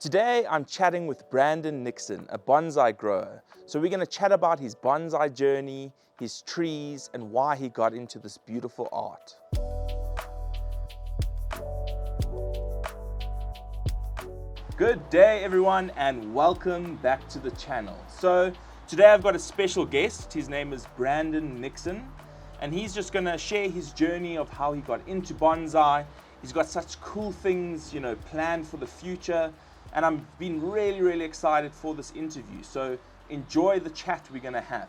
Today I'm chatting with Branden Nixon, a bonsai grower. So we're going to chat about his bonsai journey, his trees, and why he got into this beautiful art. Good day everyone, and welcome back to the channel. So today I've got a special guest. His name is Branden Nixon, and he's just going to share his journey of how he got into bonsai. He's got such cool things, planned for the future. And I've been really excited for this interview. So enjoy the chat we're going to have.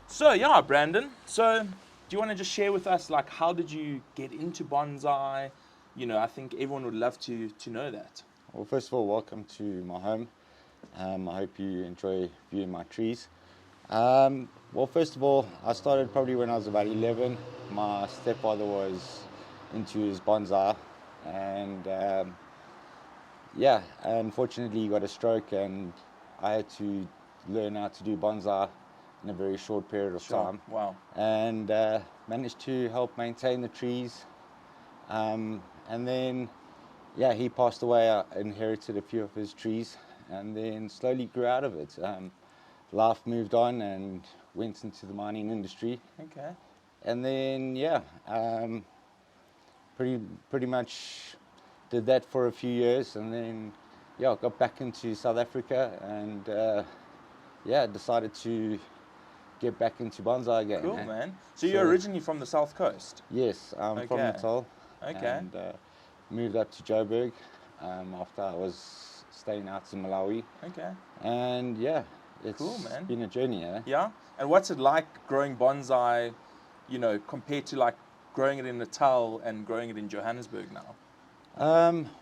So yeah, Branden, do you want to just share with us, how did you get into bonsai? I think everyone would love to know that. Well, first of all, welcome to my home. I hope you enjoy viewing my trees. Well, first of all, I started probably when I was about 11. My stepfather was into his bonsai, and unfortunately he got a stroke, and I had to learn how to do bonsai in a very short period of time. Wow. And managed to help maintain the trees. And then, he passed away. I inherited a few of his trees, and then slowly grew out of it. Life moved on and went into the mining industry. Okay. And then, pretty much did that for a few years, and then got back into South Africa, and decided to get back into bonsai again. Cool, man. So you're originally from the South Coast? Yes, I'm from Natal. Okay. And moved up to Joburg after I was staying out in Malawi. Okay. And it's cool, man. Been a journey, eh? Yeah. And what's it like growing bonsai, compared to growing it in Natal and growing it in Johannesburg now?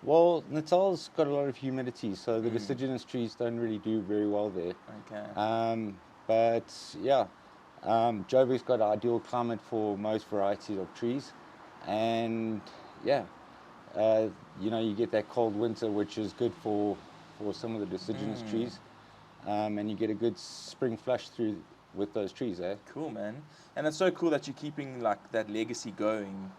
Well, Natal's got a lot of humidity, so the deciduous trees don't really do very well there. Okay. But Joburg's got an ideal climate for most varieties of trees, and you get that cold winter, which is good for some of the deciduous trees, and you get a good spring flush through with those trees, eh? Cool, man. And it's so cool that you're keeping that legacy going.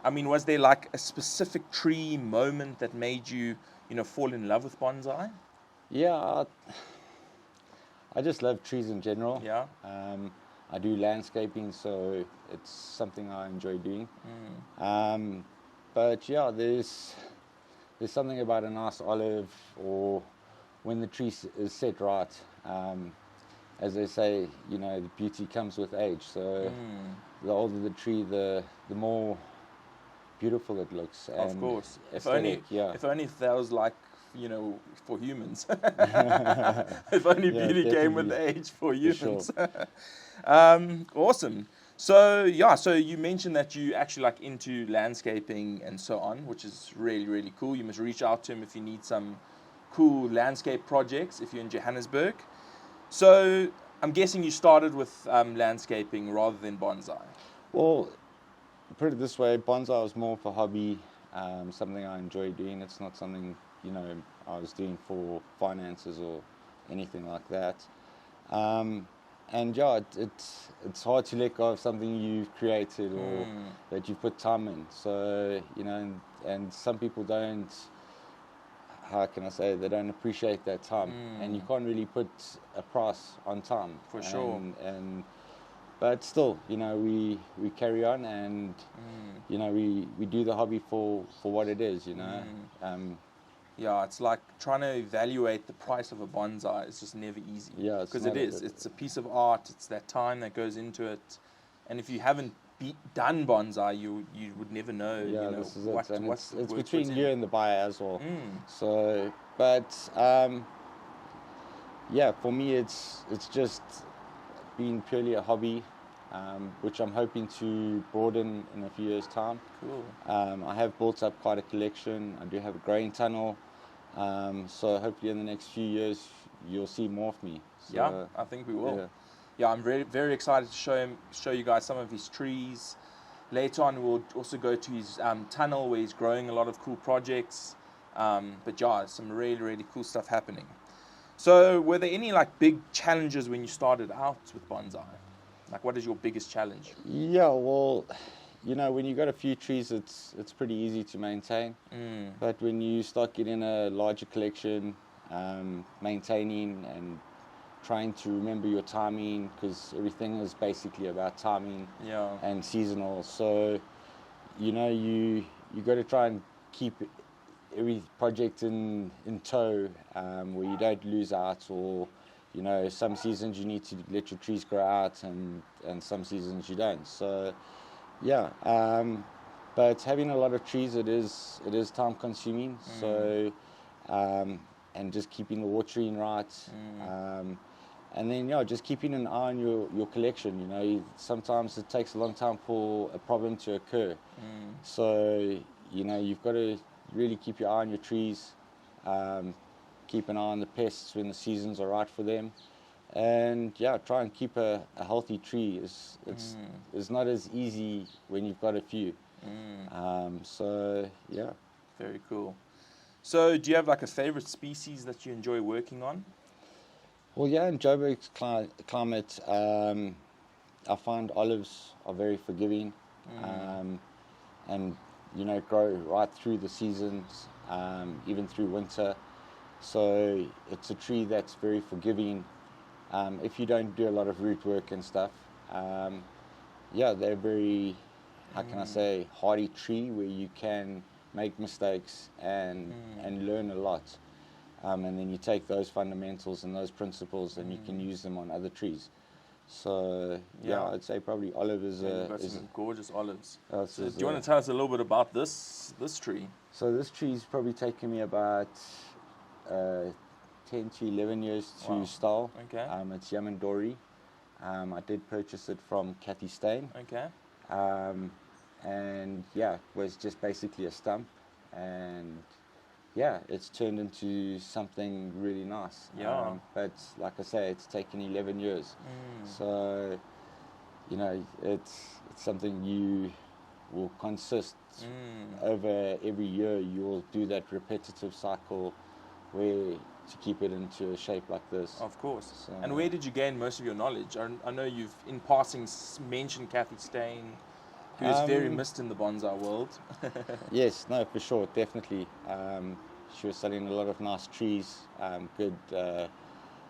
Was there a specific tree moment that made you, fall in love with bonsai? Yeah, I just love trees in general. Yeah. I do landscaping, so it's something I enjoy doing. But there's something about a nice olive, or when the tree is set right. As they say, the beauty comes with age. So the older the tree, the more beautiful it looks. And of course. aesthetic, if only that was for humans. If only beauty came with age for humans. Sure. Awesome. So you mentioned that you actually into landscaping and so on, which is really cool. You must reach out to him if you need some cool landscape projects if you're in Johannesburg. So I'm guessing you started with landscaping rather than bonsai. Well, put it this way, bonsai was more for hobby, something I enjoy doing. It's not something, I was doing for finances or anything like that. It's hard to let go of something you've created or that you've put time in. So, and some people don't, how can I say, they don't appreciate that time. And you can't really put a price on time. For sure. But still, we carry on, and we do the hobby for what it is, it's like trying to evaluate the price of a bonsai. It's just never easy. Yeah, because it's a piece of art. It's that time that goes into it, and if you haven't done bonsai, you would never know. This is what, it. And what's it's between you and the buyer as well. So, but for me, it's just been purely a hobby, which I'm hoping to broaden in a few years' time. Cool. I have built up quite a collection. I do have a growing tunnel, so hopefully in the next few years you'll see more of me. So, I think we will. Yeah, I'm very excited to show you guys some of his trees. Later on, we'll also go to his tunnel where he's growing a lot of cool projects. Some really cool stuff happening. So, were there any big challenges when you started out with bonsai? What is your biggest challenge? Yeah, well, you know, when you've got a few trees, it's pretty easy to maintain. But when you start getting a larger collection, maintaining and trying to remember your timing, because everything is basically about timing and seasonal. So, you know, you got to try and keep every project in tow, where you don't lose out, or, you know, some seasons you need to let your trees grow out, and some seasons you don't. So, yeah. But having a lot of trees, it is time consuming. So, and just keeping the watering right. And then, just keeping an eye on your collection. You know, sometimes it takes a long time for a problem to occur. So, you know, you've got to really keep your eye on your trees, keep an eye on the pests when the seasons are right for them. And, try and keep a healthy tree. It's not as easy when you've got a few. So, yeah. Very cool. So, do you have like a favorite species that you enjoy working on? Well, yeah, in Joburg's climate, I find olives are very forgiving, and, you know, grow right through the seasons, even through winter. So it's a tree that's very forgiving. If you don't do a lot of root work and stuff, they're very, how can I say, hardy tree where you can make mistakes and learn a lot. And then you take those fundamentals and those principles and you can use them on other trees. So, I'd say probably olive is some gorgeous olives. So do you want to tell us a little bit about this tree? So this tree's probably taken me about 10 to 11 years to style. Okay. It's Yamandori. I did purchase it from Kathy Stain. Okay. And it was just basically a stump, and it's turned into something really nice. But like I say, it's taken 11 years. So, you know, it's something you will consist over every year. You will do that repetitive cycle where to keep it into a shape like this. Of course. So, and where did you gain most of your knowledge? I know you've, in passing, mentioned Kathy Stain, who is very missed in the bonsai world. Yes, no, for sure, definitely. She was selling a lot of nice trees,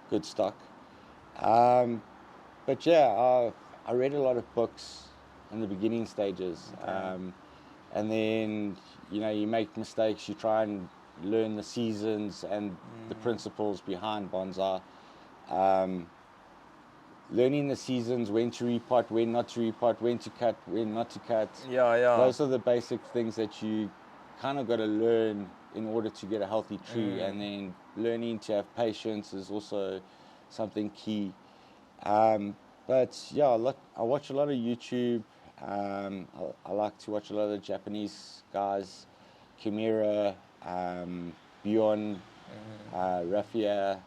good stock. But I read a lot of books in the beginning stages. And then, you know, you make mistakes, you try and learn the seasons and the principles behind bonsai. Learning the seasons, when to repot, when not to repot, when to cut, when not to cut. Those are the basic things that you kind of got to learn in order to get a healthy tree. And then learning to have patience is also something key. I watch a lot of YouTube. I like to watch a lot of Japanese guys, Kimura, Bjorn, Raffia.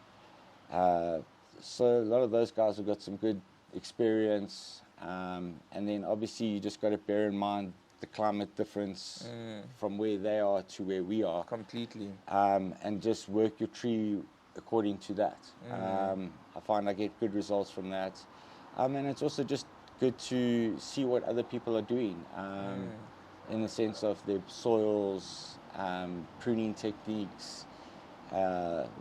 So a lot of those guys have got some good experience. And then obviously you just got to bear in mind the climate difference from where they are to where we are. Completely. And just work your tree according to that. I find I get good results from that. And it's also just good to see what other people are doing, in the sense of their soils, pruning techniques,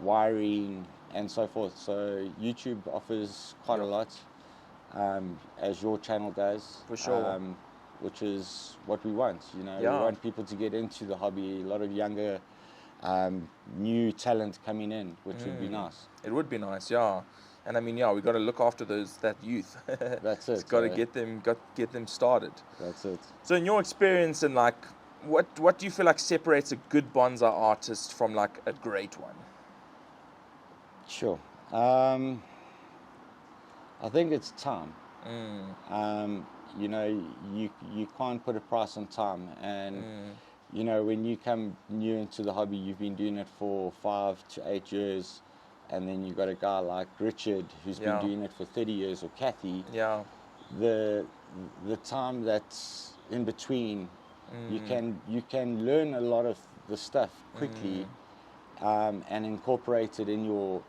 wiring, and so forth. So YouTube offers quite a lot, as your channel does. For sure. Which is what we want. You know, we want people to get into the hobby. A lot of younger, new talent coming in, which would be nice. It would be nice, yeah. And I mean, we got to look after that youth. That's it. Got to get them started. That's it. So, in your experience, and like, what do you feel like separates a good bonsai artist from like a great one? Sure. I think it's time. You know, you can't put a price on time, and you know, when you come new into the hobby, you've been doing it for 5 to 8 years, and then you got a guy like Richard who's been doing it for 30 years, or Kathy. The time that's in between, you can learn a lot of the stuff quickly, and incorporate it in your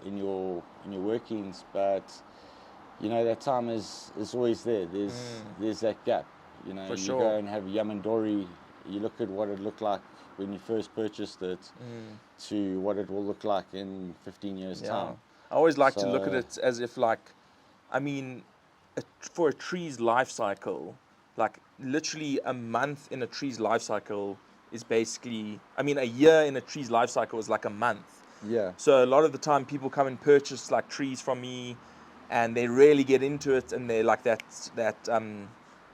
workings, but you know, that time is always there. There's that gap. You know, For you sure. go and have yamandori, you look at what it looked like when you first purchased it to what it will look like in 15 years' time. I always like to look at So- it as if, like, I mean, for a tree's life cycle, like literally a month in a tree's life cycle is basically, I mean, a year in a tree's life cycle is like a month. Yeah. So a lot of the time people come and purchase like trees from me and they really get into it and they're like that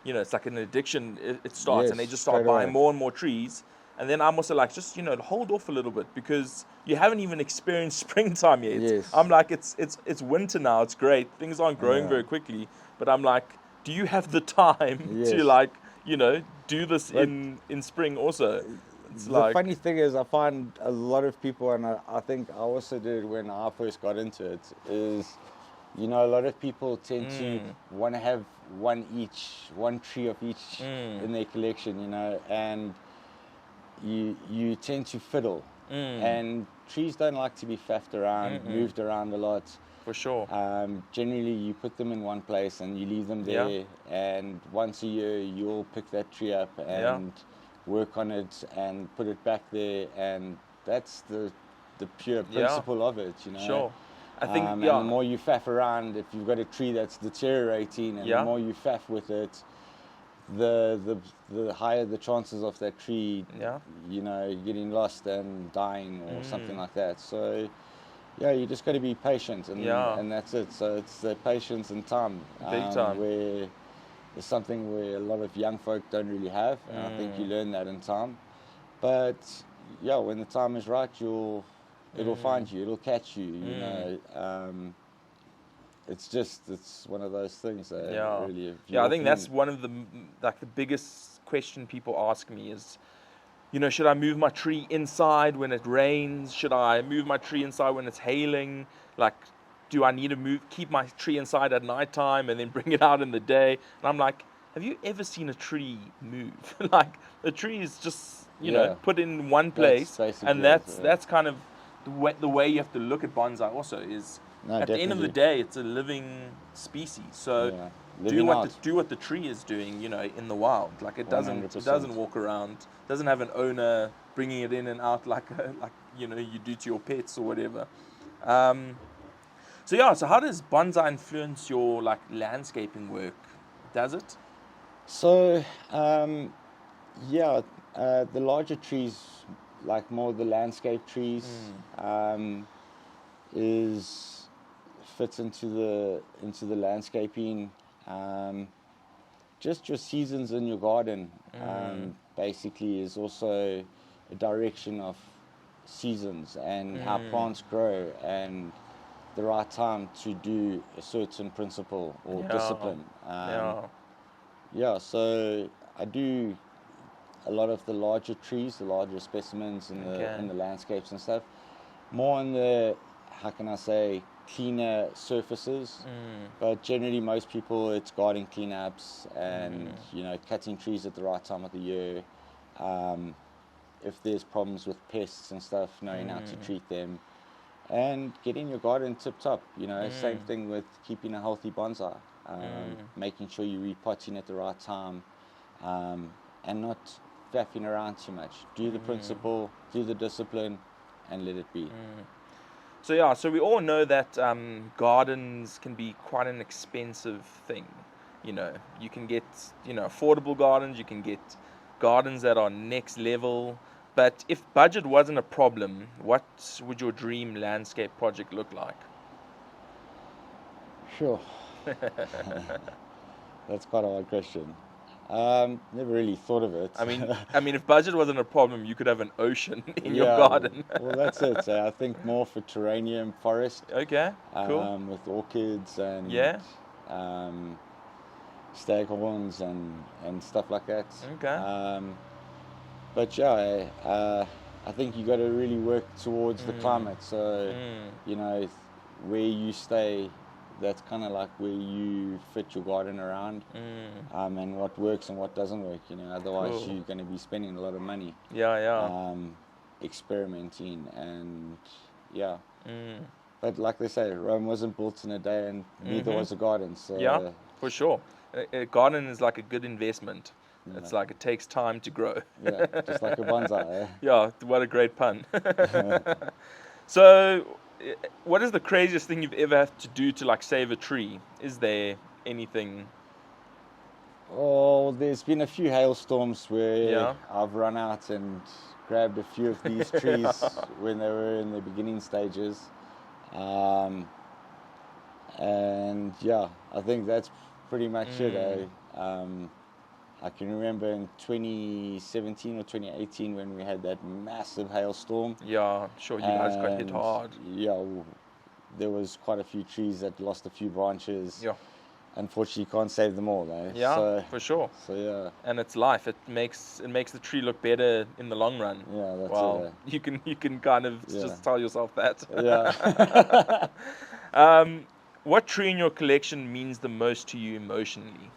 you know, it's like an addiction. It starts and they Yes, just start straight buying away. more and more trees. And then I'm also like, just, you know, hold off a little bit because you haven't even experienced springtime yet. Yes. I'm like, it's winter now. It's great. Things aren't growing Yeah. very quickly. But I'm like, do you have the time to, Yes. like, you know, do this But in spring also? It's the like, funny thing is, I find a lot of people, and I think I also did when I first got into it, is, you know, a lot of people tend to want to have one tree of each in their collection, you know, and you tend to fiddle. And trees don't like to be faffed around, moved around a lot. for sure. Generally, you put them in one place and you leave them there, and once a year you'll pick that tree up and work on it and put it back there, and that's the pure principle of it, you know. Sure. I think, And the more you faff around, if you've got a tree that's deteriorating, and the more you faff with it, the higher the chances of that tree, you know, getting lost and dying or something like that. So, yeah, you just got to be patient, and that's it. So it's the patience and time. Big time. Where it's something where a lot of young folk don't really have, and I think you learn that in time. But yeah, when the time is right, it'll find you, it'll catch you. You know, it's one of those things that really. I think that's one of the biggest question people ask me is, you know, should I move my tree inside when it rains? Should I move my tree inside when it's hailing? Like, do I need to keep my tree inside at nighttime and then bring it out in the day? And I'm like, have you ever seen a tree move? Like, the tree is just, you know, put in one place, and that's kind of the way you have to look at bonsai. Also, is at the end of the day, it's a living species. So do what the tree is doing, you know, in the wild. Like, it doesn't walk around, doesn't have an owner bringing it in and out like you know, you do to your pets or whatever. So how does bonsai influence your, like, landscaping work? Does it? So the larger trees, like more the landscape trees, fits into the landscaping. Just your seasons in your garden basically is also a direction of seasons and how plants grow and the right time to do a certain principle or discipline. So I do a lot of the larger trees, the larger specimens in the landscapes and stuff. More on the, how can I say, cleaner surfaces. But generally most people, it's garden cleanups and, you know, cutting trees at the right time of the year. If there's problems with pests and stuff, knowing how to treat them. And getting your garden tip-top, you know. Same thing with keeping a healthy bonsai. Making sure you're repotting at the right time. And not faffing around too much. Do the principle, do the discipline, and let it be. So we all know that gardens can be quite an expensive thing. You know, you can get, you know, affordable gardens, you can get gardens that are next level. But if budget wasn't a problem, what would your dream landscape project look like? Sure. That's quite a hard question. Never really thought of it. I mean, if budget wasn't a problem, you could have an ocean in your garden. Well, that's it. So I think more for terrarium forest. Okay, cool. With orchids and staghorns and stuff like that. Okay. But I think you got to really work towards the climate. So you know, where you stay, that's kind of like where you fit your garden around, and what works and what doesn't work. You know, otherwise you're going to be spending a lot of money. Experimenting and But like they say, Rome wasn't built in a day, and neither was a garden. So for sure. A garden is like a good investment. Yeah. It's like it takes time to grow. Yeah, just like a bonsai. Eh? Yeah, what a great pun. So, what is the craziest thing you've ever had to do to like save a tree? Is there anything? Oh, there's been a few hailstorms where Yeah. I've run out and grabbed a few of these trees when they were in the beginning stages. And yeah, I think that's pretty much it. I can remember in 2017 or 2018 when we had that massive hailstorm. Yeah, sure, you guys got hit And, hard. Yeah, there was quite a few trees that lost a few branches. Yeah. Unfortunately, you can't save them all, eh? Yeah, So, for sure. so yeah, And it's life. It makes the tree look better in the long run. yeah, that's Wow, it. you can kind of Yeah. just tell yourself that. Yeah. What tree in your collection means the most to you emotionally?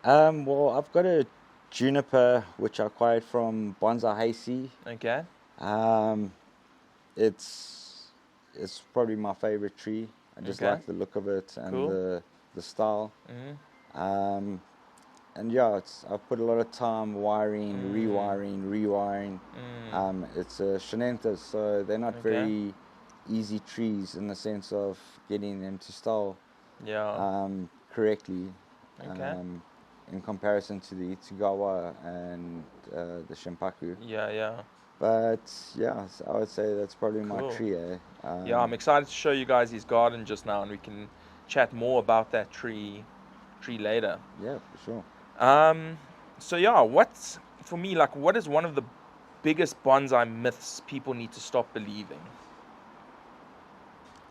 Well, I've got a juniper which I acquired from Bonsai Hasty. Okay. It's probably my favorite tree. I just Okay. like the look of it and Cool. the style. Mm-hmm. And yeah, I've put a lot of time wiring, rewiring. It's a Shenantas, so they're not Okay. very easy trees in the sense of getting them to style Yeah. correctly. Okay. In comparison to the Itsugawa and the Shinpaku. Yeah. But yeah, I would say that's probably my Cool. tree. Eh? Yeah, I'm excited to show you guys his garden just now, and we can chat more about that tree later. Yeah, for sure. So yeah, for me, like, what is one of the biggest bonsai myths people need to stop believing?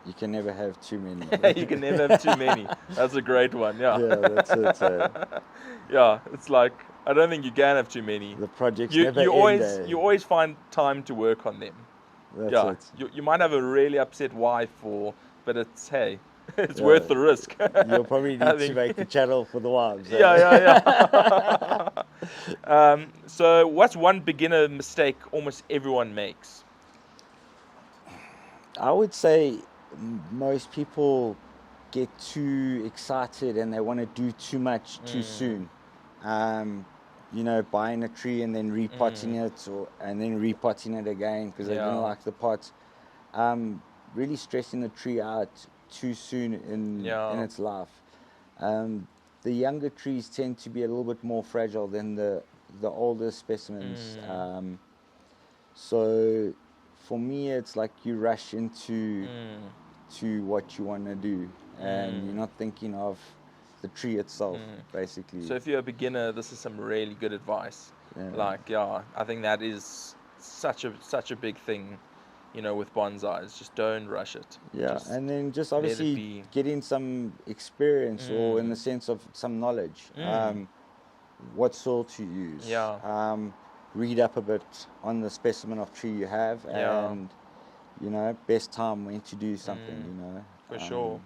You can never have too many. You can never have too many. That's a great one. Yeah. Yeah, that's it. Yeah, it's like I don't think you can have too many. The projects You never you end. always Eh? you always find time to work on them. That's Yeah, it. you might have a really upset wife, but it's it's Yeah. worth the risk. You'll probably need to make the channel for the wives. Eh? Yeah. So, what's one beginner mistake almost everyone makes? I would say most people get too excited and they want to do too much too soon. Buying a tree and then repotting it, and then repotting it again because they Yeah. didn't like the pot. Really stressing the tree out too soon in its life. The younger trees tend to be a little bit more fragile than the older specimens. So for me, it's like you rush into to what you want to do, and you're not thinking of the tree itself, basically. So, if you're a beginner, this is some really good advice. Yeah. I think that is such a big thing, with bonsais. Just don't rush it. Yeah, Just and then just let it obviously be. getting some experience, or in the sense of some knowledge. What soil to use. Yeah. Read up a bit on the specimen of tree you have, Yeah. and best time when to do something. For sure.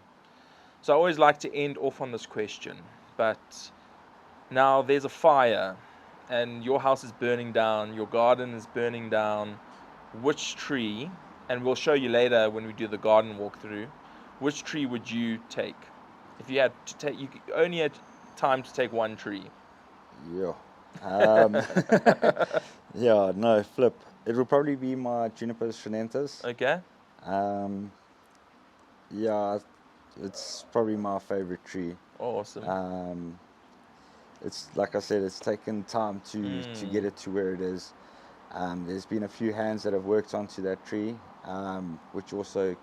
So I always like to end off on this question, but now there's a fire and your house is burning down, your garden is burning down. Which tree, and we'll show you later when we do the garden walkthrough, which tree would you take? If you had to take, you only had time to take one tree. Yeah. Yeah, no, flip. It will probably be my Juniper Shenantas. Okay? Yeah, it's probably my favorite tree. Awesome. It's like I said, it's taken time to get it to where it is. There's been a few hands that have worked onto that tree, which also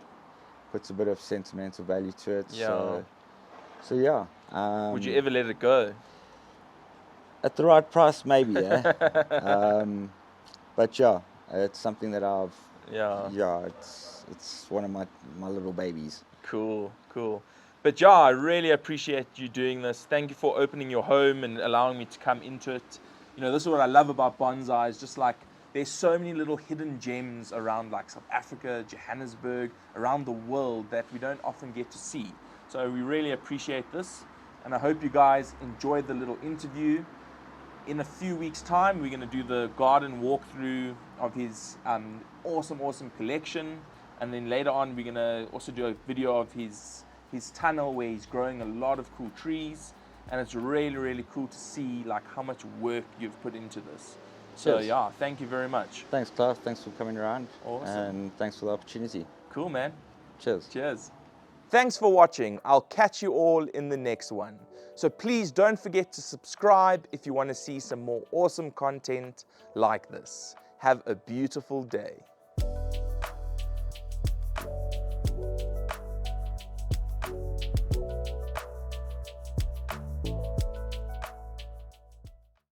puts a bit of sentimental value to it. Yeah. So yeah. Would you ever let it go? At the right price, maybe, yeah. But yeah, it's something that I've. Yeah, it's one of my little babies. Cool. But yeah, I really appreciate you doing this. Thank you for opening your home and allowing me to come into it. This is what I love about bonsai, is just like there's so many little hidden gems around like South Africa, Johannesburg, around the world that we don't often get to see. So we really appreciate this, and I hope you guys enjoyed the little interview. In a few weeks' time, we're going to do the garden walkthrough of his awesome collection, and then later on we're going to also do a video of his tunnel where he's growing a lot of cool trees. and it's really, really cool to see like how much work you've put into this. So Cheers. yeah, thank you very much. Thanks, Clive. Thanks for coming around. Awesome. And thanks for the opportunity. Cool, man. Cheers. Cheers. Thanks for watching. I'll catch you all in the next one. So please don't forget to subscribe if you want to see some more awesome content like this. Have a beautiful day.